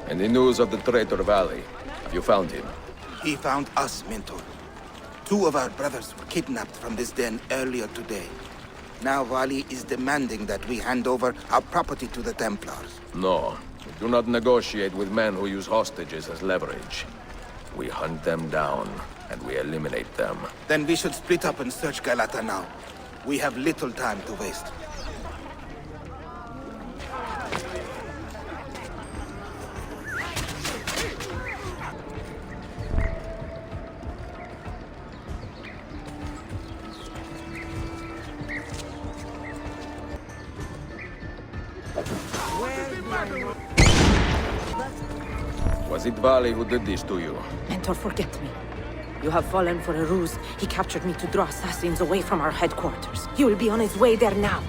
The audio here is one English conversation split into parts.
Any news of the traitor Valley? Have you found him? He found us, Mentor. Two of our brothers were kidnapped from this den earlier today. Now Valley is demanding that we hand over our property to the Templars. No. We do not negotiate with men who use hostages as leverage. We hunt them down, and we eliminate them. Then we should split up and search Galata now. We have little time to waste. Was it Valley who did this to you? Mentor, forget me. You have fallen for a ruse. He captured me to draw assassins away from our headquarters. He will be on his way there now.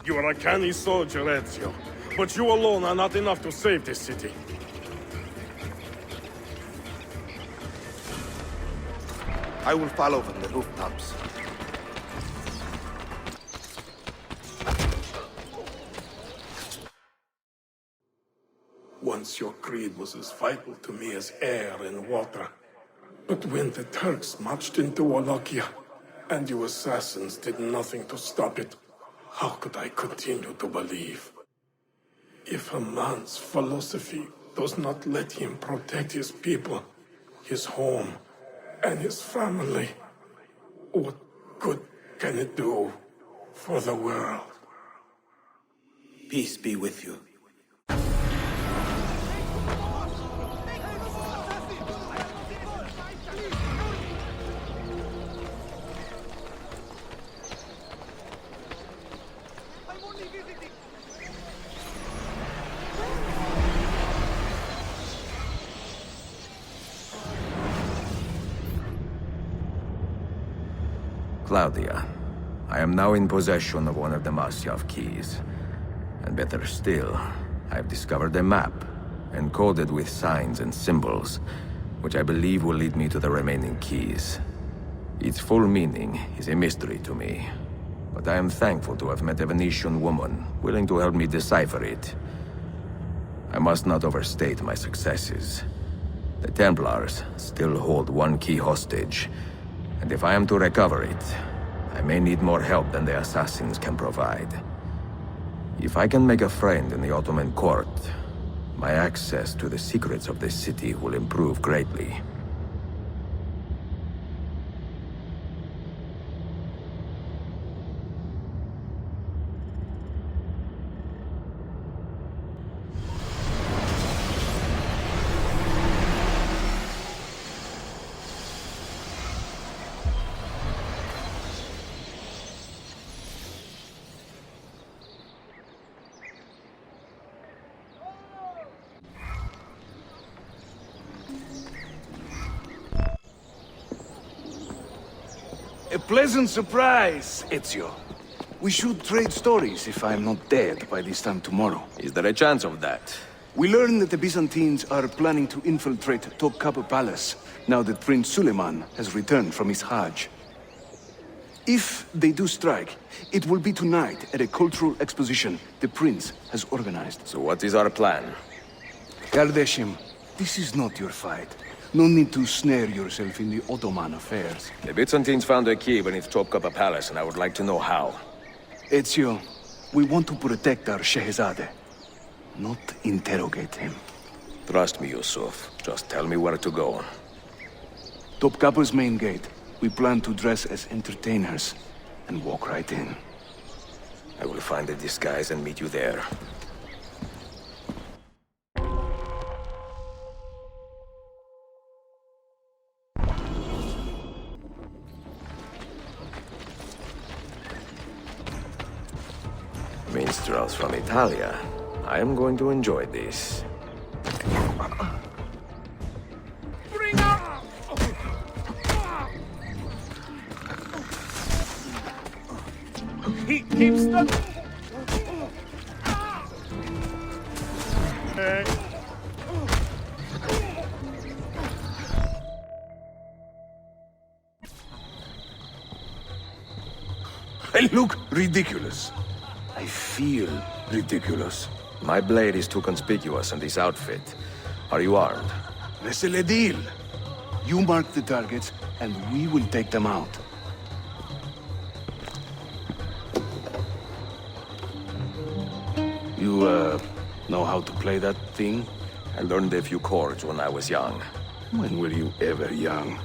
You are a canny soldier, Ezio. But you alone are not enough to save this city. I will follow from the rooftops. Once your creed was as vital to me as air and water. But when the Turks marched into Wallachia, and you assassins did nothing to stop it, how could I continue to believe? If a man's philosophy does not let him protect his people, his home, and his family, what good can it do for the world? Peace be with you. Claudia, I am now in possession of one of the Masyav keys. And better still, I have discovered a map, encoded with signs and symbols, which I believe will lead me to the remaining keys. Its full meaning is a mystery to me, but I am thankful to have met a Venetian woman willing to help me decipher it. I must not overstate my successes. The Templars still hold one key hostage, and if I am to recover it, I may need more help than the assassins can provide. If I can make a friend in the Ottoman court, my access to the secrets of this city will improve greatly. A pleasant surprise, Ezio. We should trade stories if I'm not dead by this time tomorrow. Is there a chance of that? We learn that the Byzantines are planning to infiltrate Topkapi Palace, now that Prince Suleiman has returned from his Hajj. If they do strike, it will be tonight at a cultural exposition the prince has organized. So what is our plan? Kardashim, this is not your fight. No need to snare yourself in the Ottoman affairs. The Byzantines found a key beneath Topkapi Palace, and I would like to know how. Ezio, we want to protect our Shehzade, not interrogate him. Trust me, Yusuf. Just tell me where to go. Topkapi's main gate. We plan to dress as entertainers and walk right in. I will find a disguise and meet you there. Minstrels from Italia. I am going to enjoy this. Bring up! He keeps the... I look ridiculous. I feel ridiculous. My blade is too conspicuous in this outfit. Are you armed? C'est le deal. You mark the targets, and we will take them out. You, know how to play that thing? I learned a few chords when I was young. When were you ever young?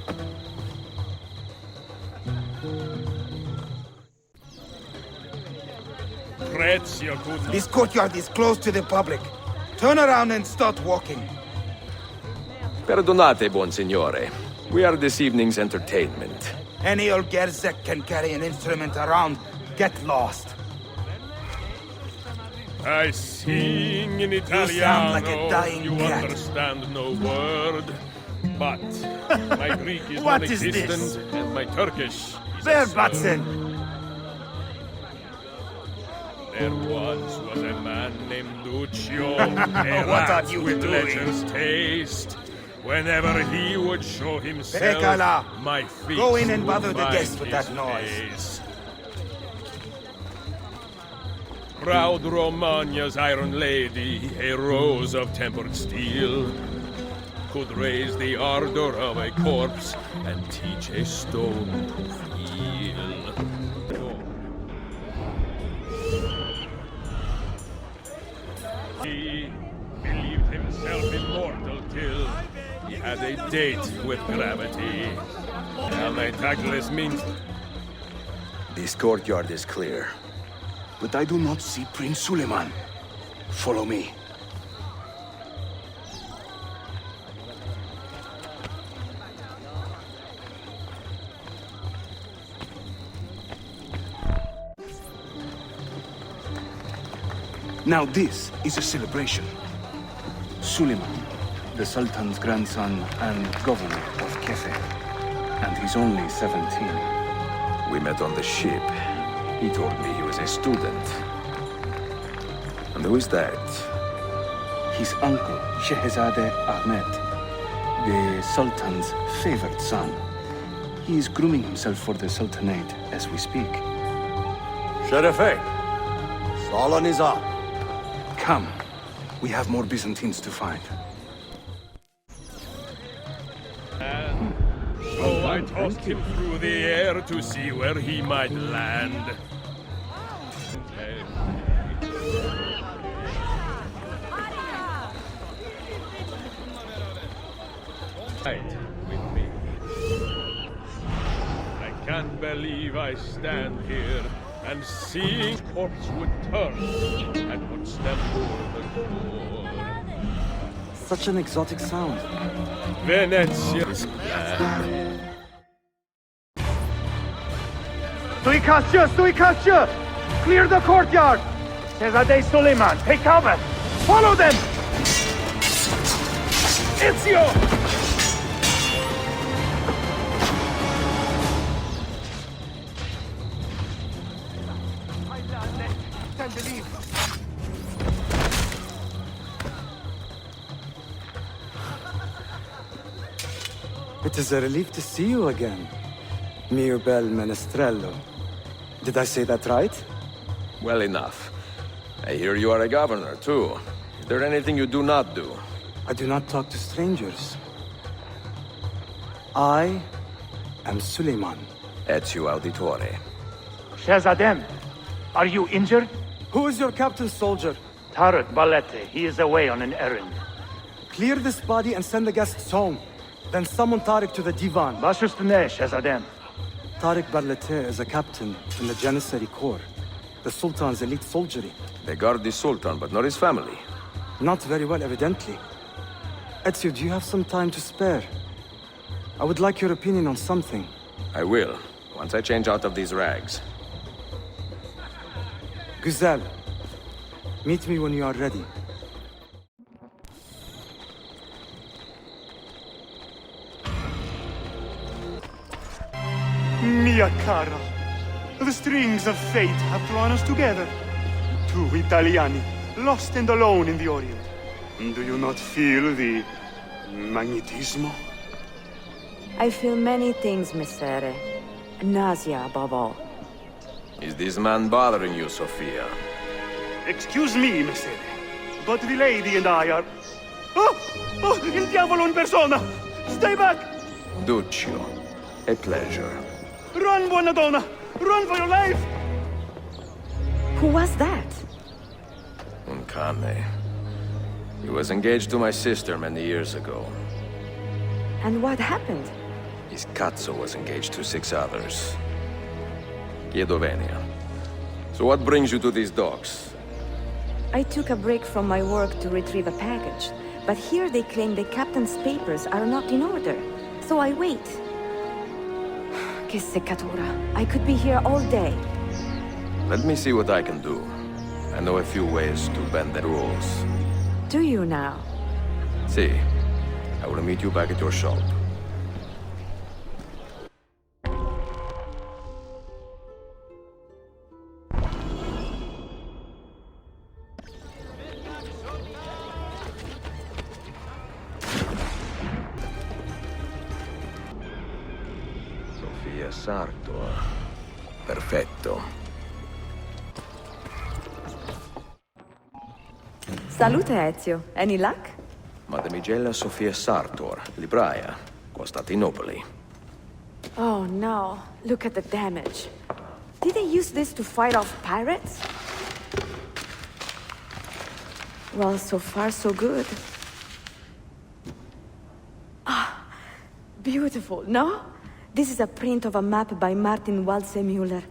This courtyard is closed to the public. Turn around and start walking. Perdonate, buon signore. We are this evening's entertainment. Any old Gerzek can carry an instrument around. Get lost. I sing in Italiano. You sound like a dying you cat. understand no word. But my Greek is What is non-existent, this? and my Turkish is Verbatzen! There once was a man named Duccio, What are you with doing? legend's taste. Whenever he would show himself, Pekala, my feet go in and would bother the find guests with his that noise. face. Proud Romagna's iron lady, a rose of tempered steel, could raise the ardor of a corpse and teach a stone to feel. He believed himself immortal till he had a date with gravity. And I tactless means This courtyard is clear. But I do not see Prince Suleiman. Follow me. Now this is a celebration. Suleiman, the Sultan's grandson and governor of Kefe. And he's only 17. We met on the ship. He told me he was a student. And who is that? His uncle, Shehzade Ahmed, the Sultan's favored son. He is grooming himself for the Sultanate as we speak. Sherife! Sala Nizam. Come. We have more Byzantines to find. so I tossed him through the air to see where he might land. Right with me. I can't believe I stand here and seeing corpse would turn and would step over the door. Such an exotic sound. Venezia's glad. Suikastçı! Suikastçı! Clear the courtyard! Shehzade Suleiman, take cover! Follow them! Ezio! Time to leave. It is a relief to see you again, mio bel menestrello. Did I say that right? Well enough. I hear you are a governor, too. Is there anything you do not do? I do not talk to strangers. I am Suleiman. Ezio Auditore. Shehzadem, are you injured? Who is your captain, soldier? Tarek Balete, he is away on an errand. Clear this body and send the guests home. Then summon Tariq to the divan. Baş üstüne, Shehzadem. Tariq Barlete is a captain in the Janissary Corps, the Sultan's elite soldiery. They guard the Sultan, but not his family. Not very well, evidently. Ezio, do you have some time to spare? I would like your opinion on something. I will, once I change out of these rags. Güzel. Meet me when you are ready. Mia cara. The strings of fate have drawn us together. Two Italiani, lost and alone in the Orient. Do you not feel the magnetismo? I feel many things, Messere. Nausea above all. Is this man bothering you, Sophia? Excuse me, Messere, but the lady and I are... Oh! Oh, il diavolo in persona! Stay back! Duccio, a pleasure. Run, buona donna! Run for your life! Who was that? Un cane. He was engaged to my sister many years ago. And what happened? His cazzo was engaged to 6 others. Chiedo venia. So what brings you to these docks? I took a break from my work to retrieve a package, but here they claim the captain's papers are not in order, so I wait. Che seccatura. I could be here all day. Let me see what I can do. I know a few ways to bend the rules. Do you now? See, I will meet you back at your shop. Sofia Sartor. Perfetto. Salute, Ezio. Any luck? Mademoiselle Sofia Sartor, libraia, Costantinopoli. Oh no, look at the damage. Did they use this to fight off pirates? Well, so far so good. Ah, beautiful, no? This is a print of a map by Martin Walsemuller.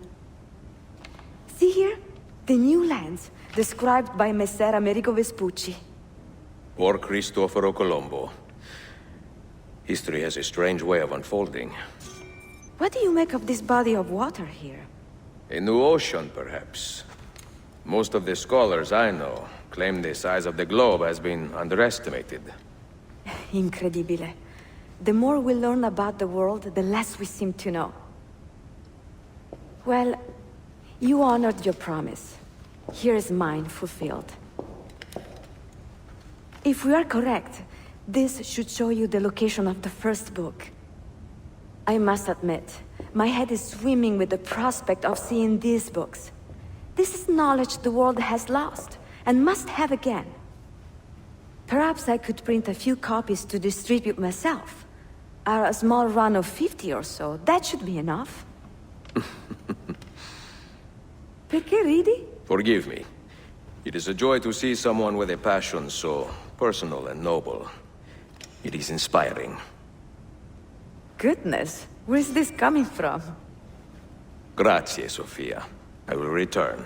See here? The new lands, described by Messer Amerigo Vespucci. Or Cristoforo Colombo. History has a strange way of unfolding. What do you make of this body of water here? A new ocean, perhaps. Most of the scholars I know claim the size of the globe has been underestimated. Incredibile. The more we learn about the world, the less we seem to know. Well, you honored your promise. Here is mine fulfilled. If we are correct, this should show you the location of the first book. I must admit, my head is swimming with the prospect of seeing these books. This is knowledge the world has lost, and must have again. Perhaps I could print a few copies to distribute myself. A small run of 50 or so, that should be enough. Perché ridi? Forgive me. It is a joy to see someone with a passion so personal and noble. It is inspiring. Goodness, where's this coming from? Grazie, Sofia. I will return.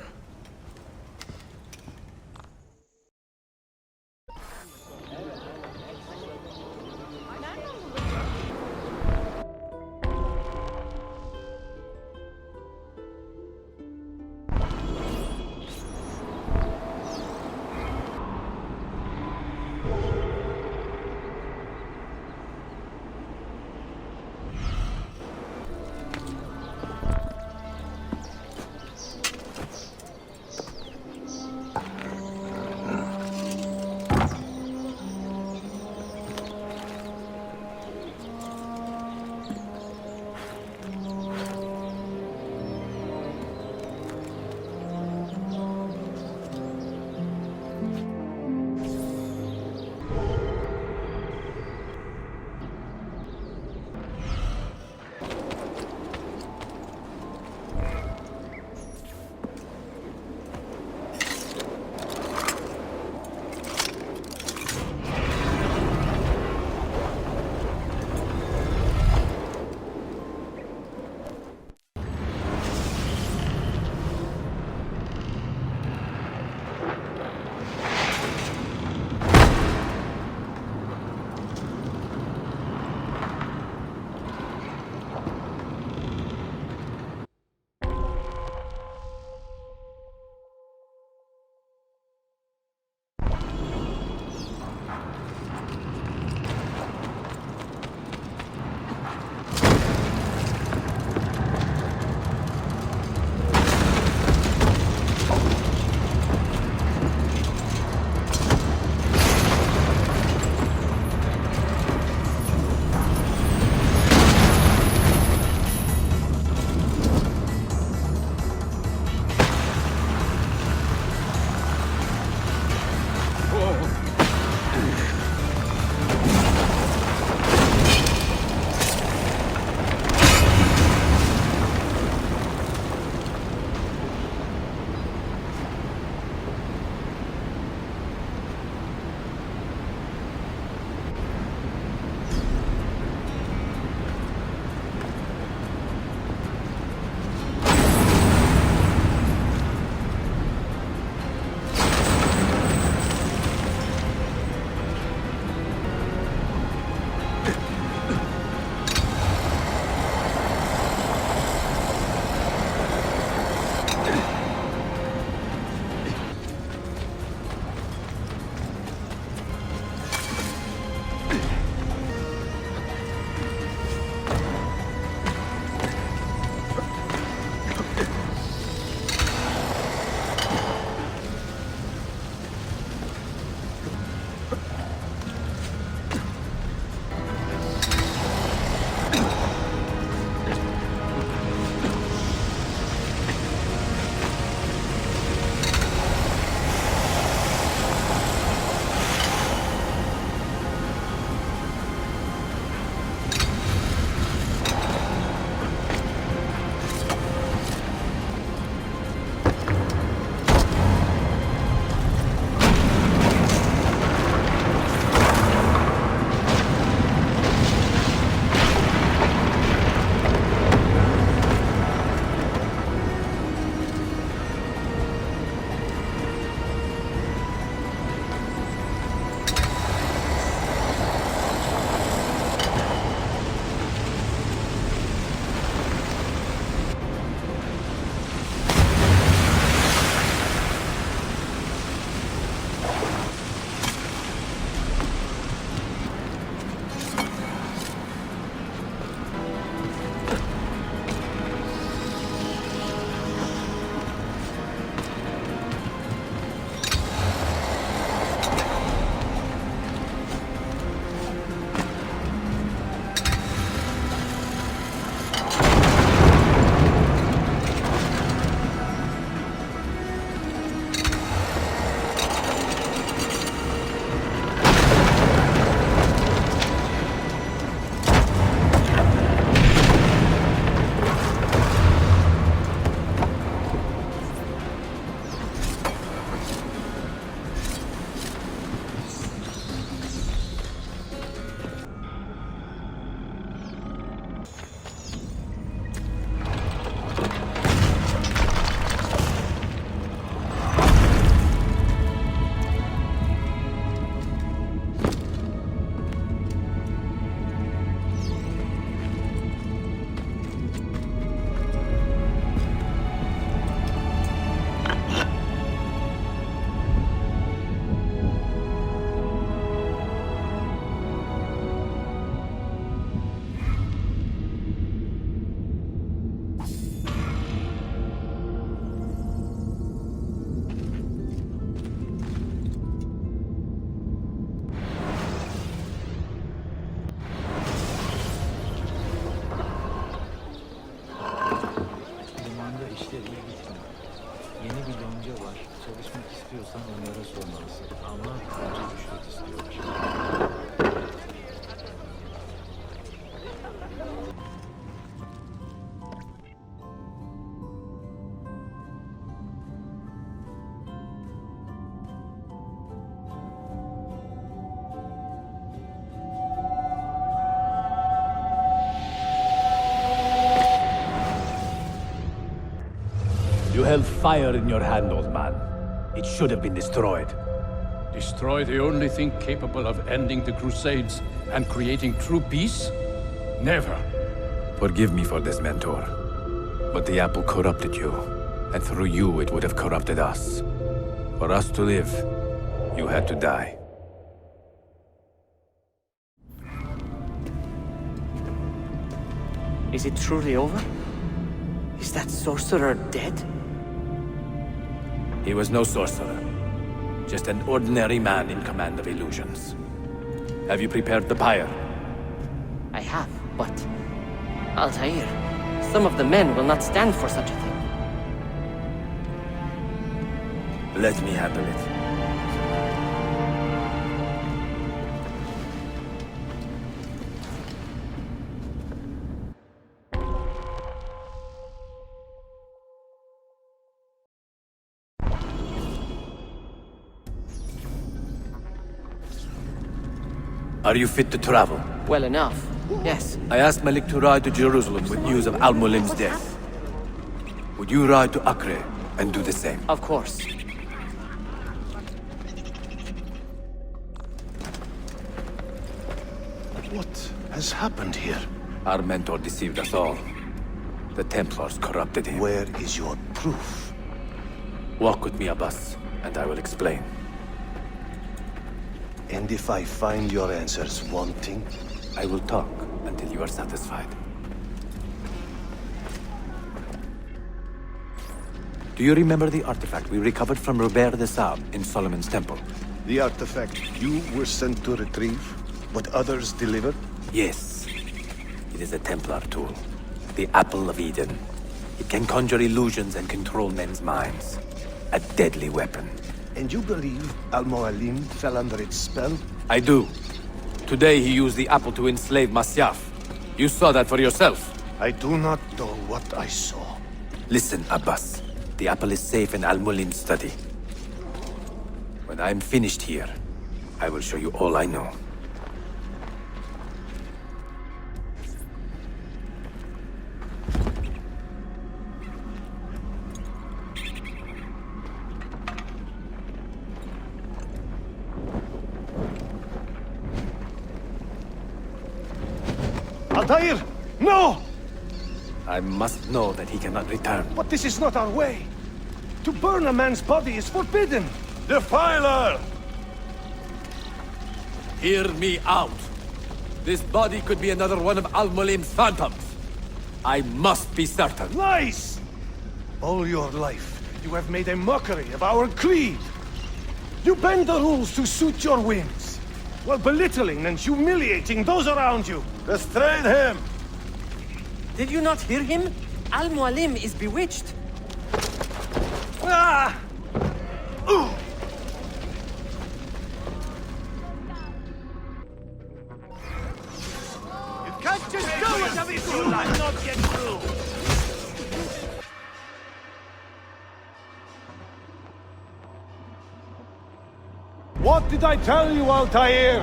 olsan onlara sormalısın. Ama bence rüşvet istiyorlar. You held fire in your hand, old man. It should have been destroyed. Destroy the only thing capable of ending the Crusades and creating true peace? Never. Forgive me for this, Mentor. But the apple corrupted you, and through you it would have corrupted us. For us to live, you had to die. Is it truly over? Is that sorcerer dead? He was no sorcerer. Just an ordinary man in command of illusions. Have you prepared the pyre? I have, but... Altair, some of the men will not stand for such a thing. Let me handle it. Are you fit to travel? Well enough, yes. I asked Malik to ride to Jerusalem with news of Al-Mulim's death. Would you ride to Acre and do the same? Of course. What has happened here? Our mentor deceived us all. The Templars corrupted him. Where is your proof? Walk with me, Abbas, and I will explain. And if I find your answers wanting? I will talk until you are satisfied. Do you remember the artifact we recovered from Robert de Sable in Solomon's temple? The artifact you were sent to retrieve, but others delivered? Yes. It is a Templar tool. The Apple of Eden. It can conjure illusions and control men's minds. A deadly weapon. And you believe Al-Mualim fell under its spell? I do. Today he used the apple to enslave Masyaf. You saw that for yourself. I do not know what I saw. Listen, Abbas. The apple is safe in Al-Mulim's study. When I'm finished here, I will show you all I know. Altair! No! I must know that he cannot return. But this is not our way. To burn a man's body is forbidden. Defiler! Hear me out. This body could be another one of Al-Mulim's phantoms. I must be certain. Lies! All your life, you have made a mockery of our creed. You bend the rules to suit your whims, while belittling and humiliating those around you. Restrain him! Did you not hear him? Al-Mualim is bewitched. Ah! Ooh! You can't just do whatever you like! Not get through! What did I tell you, Altair?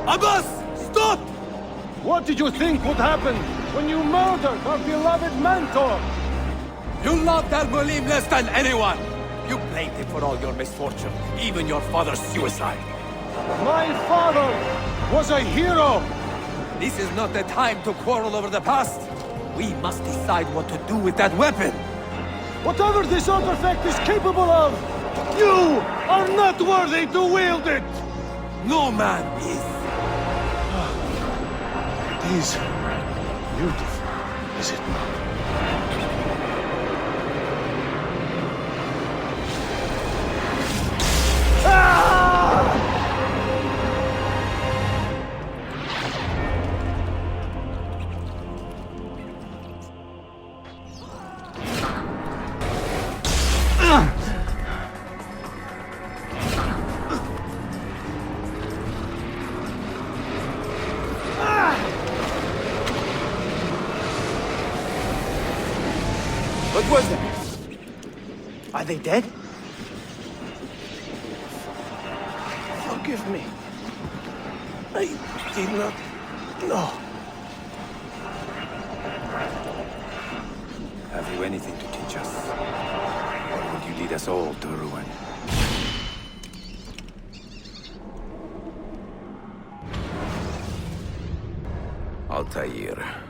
Abbas! Stop! What did you think would happen when you murdered our beloved mentor? You loved Al-Mulim less than anyone! You blamed him for all your misfortune, even your father's suicide. My father was a hero! This is not the time to quarrel over the past. We must decide what to do with that weapon. Whatever this artifact is capable of, you are not worthy to wield it! No man is. It is beautiful, is it not? What was that? Are they dead? Forgive me. I did not know. Have you anything to teach us? Or would you lead us all to ruin? Altair.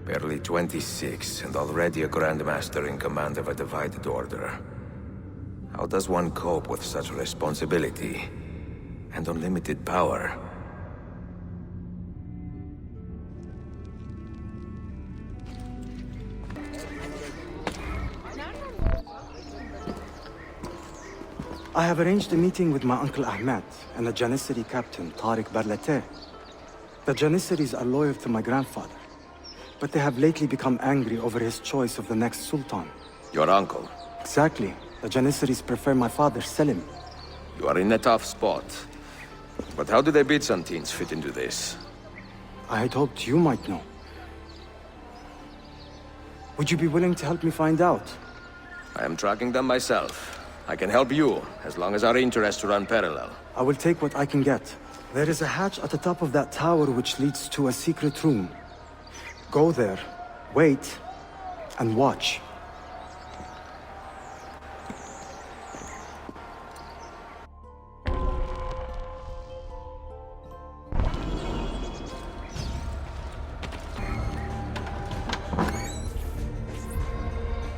Barely 26 and already a Grandmaster in command of a divided order. How does one cope with such responsibility and unlimited power? I have arranged a meeting with my Uncle Ahmed and the Janissary captain, Tariq Barlate. The Janissaries are loyal to my grandfather, but they have lately become angry over his choice of the next Sultan. Your uncle? Exactly. The Janissaries prefer my father, Selim. You are in a tough spot. But how do the Byzantines fit into this? I had hoped you might know. Would you be willing to help me find out? I am tracking them myself. I can help you, as long as our interests run parallel. I will take what I can get. There is a hatch at the top of that tower which leads to a secret room. Go there, wait, and watch.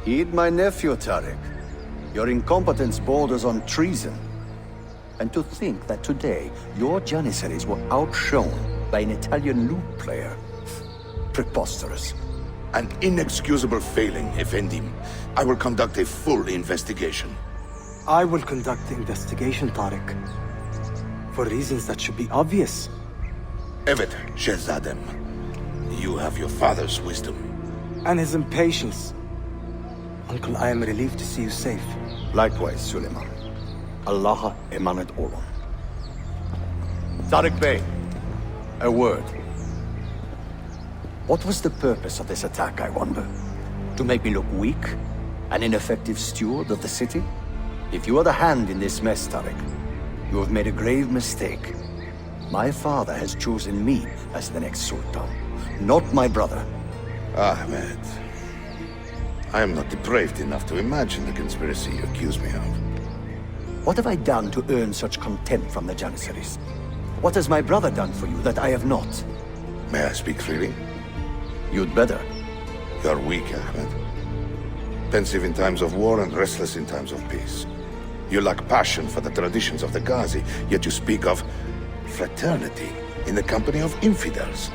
Heed my nephew, Tariq. Your incompetence borders on treason. And to think that today, your Janissaries were outshone by an Italian lute player. Preposterous. An inexcusable failing, Effendim. I will conduct a full investigation. I will conduct the investigation, Tariq. For reasons that should be obvious. Evet, Shehzadem. You have your father's wisdom. And his impatience. Uncle, I am relieved to see you safe. Likewise, Suleiman. Allah emanat olun. Tariq Bey, a word. What was the purpose of this attack, I wonder? To make me look weak? An ineffective steward of the city? If you are the hand in this mess, Tariq, you have made a grave mistake. My father has chosen me as the next Sultan, not my brother. Ahmed. I am not depraved enough to imagine the conspiracy you accuse me of. What have I done to earn such contempt from the Janissaries? What has my brother done for you that I have not? May I speak freely? You'd better. You're weak, Ahmed. Pensive in times of war and restless in times of peace. You lack passion for the traditions of the Ghazi, yet you speak of fraternity in the company of infidels.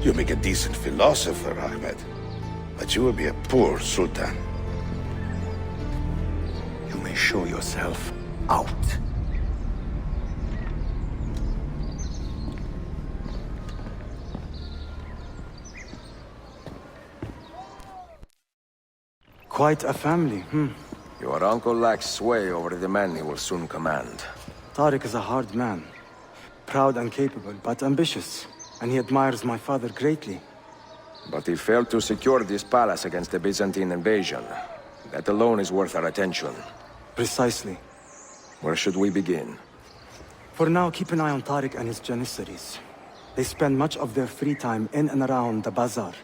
You make a decent philosopher, Ahmed, but you will be a poor sultan. You may show yourself out. Quite a family, Your uncle lacks sway over the men he will soon command. Tariq is a hard man. Proud and capable, but ambitious. And he admires my father greatly. But he failed to secure this palace against the Byzantine invasion. That alone is worth our attention. Precisely. Where should we begin? For now, keep an eye on Tariq and his Janissaries. They spend much of their free time in and around the bazaar.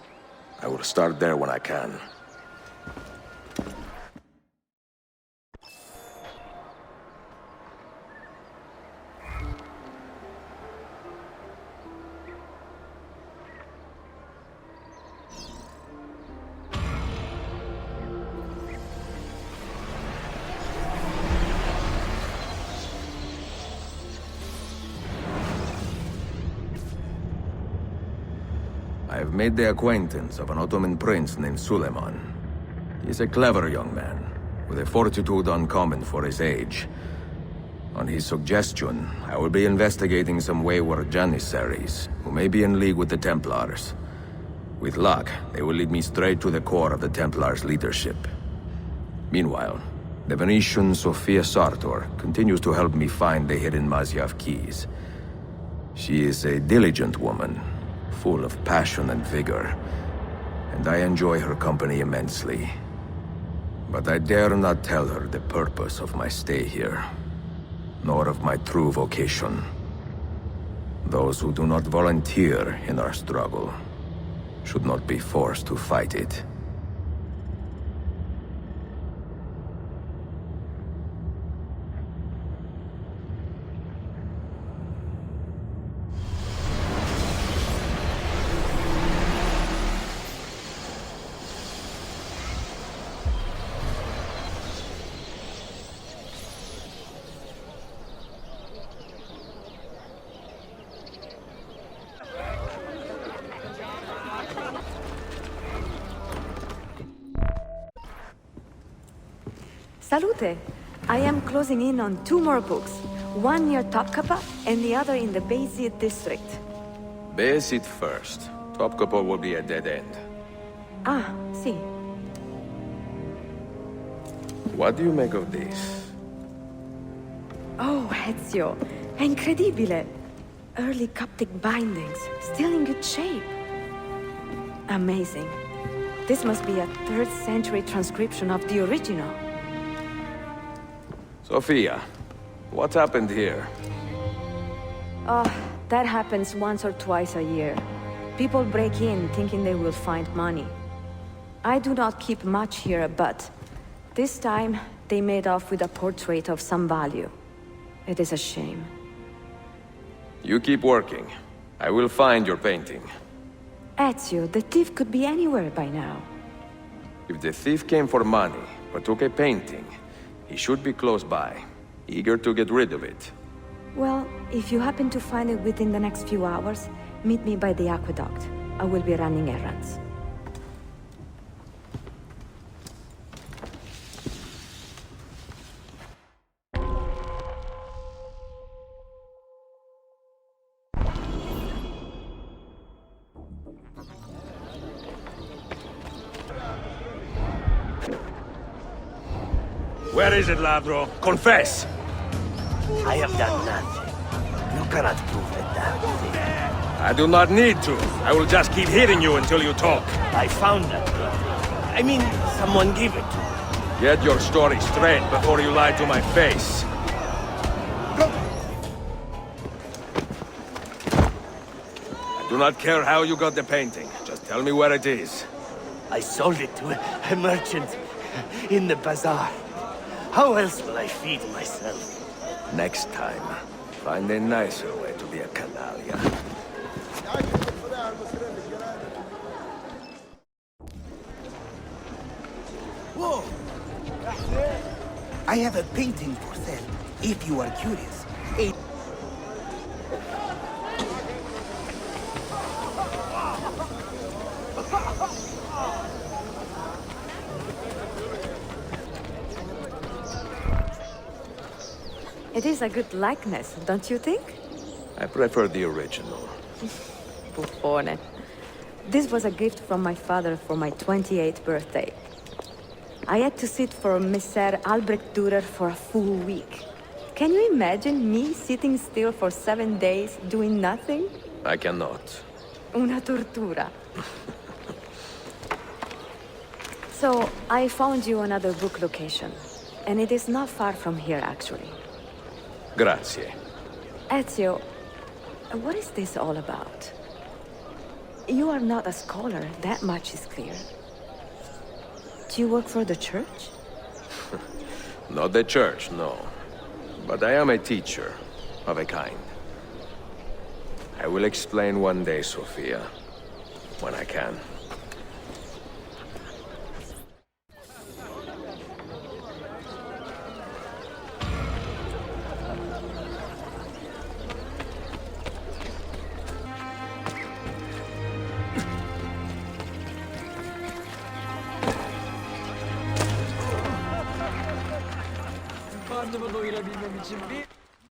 I will start there when I can. I have made the acquaintance of an Ottoman prince named Suleiman. He is a clever young man, with a fortitude uncommon for his age. On his suggestion, I will be investigating some wayward Janissaries, who may be in league with the Templars. With luck, they will lead me straight to the core of the Templars' leadership. Meanwhile, the Venetian Sofia Sartor continues to help me find the hidden Masyaf keys. She is a diligent woman, full of passion and vigor. and I enjoy her company immensely. But I dare not tell her the purpose of my stay here, nor of my true vocation. Those who do not volunteer in our struggle should not be forced to fight it. Salute! I am closing in on 2 more books. One near Topkapı and the other in the Beyazıt district. Beyazıt first. Topkapı will be a dead end. Ah, see. What do you make of this? Oh, Ezio. Incredibile. Early Coptic bindings, still in good shape. Amazing. This must be a 3rd century transcription of the original. Sophia, what happened here? Oh, that happens once or twice a year. People break in thinking they will find money. I do not keep much here, but this time they made off with a portrait of some value. It is a shame. You keep working. I will find your painting. Ezio, the thief could be anywhere by now. If the thief came for money, but took a painting, he should be close by, eager to get rid of it. Well, if you happen to find it within the next few hours, meet me by the aqueduct. I will be running errands. Where is it, Ladro? Confess! I have done nothing. You cannot prove a damn thing. I do not need to. I will just keep hitting you until you talk. I found that painting. I mean, someone gave it to me. Get your story straight before you lie to my face. I do not care how you got the painting. Just tell me where it is. I sold it to a merchant in the bazaar. How else will I feed myself? Next time, find a nicer way to be a canaglia. Whoa! I have a painting for sale, if you are curious. It is a good likeness, don't you think? I prefer the original. Buffone. This was a gift from my father for my 28th birthday. I had to sit for Messer Albrecht Dürer for a full week. Can you imagine me sitting still for 7 days, doing nothing? I cannot. Una tortura. So, I found you another book location. And it is not far from here, actually. Grazie. Ezio, what is this all about? You are not a scholar, that much is clear. Do you work for the church? Not the church, no. But I am a teacher, of a kind. I will explain one day, Sophia, when I can. Karnımı doyurabilmem için bir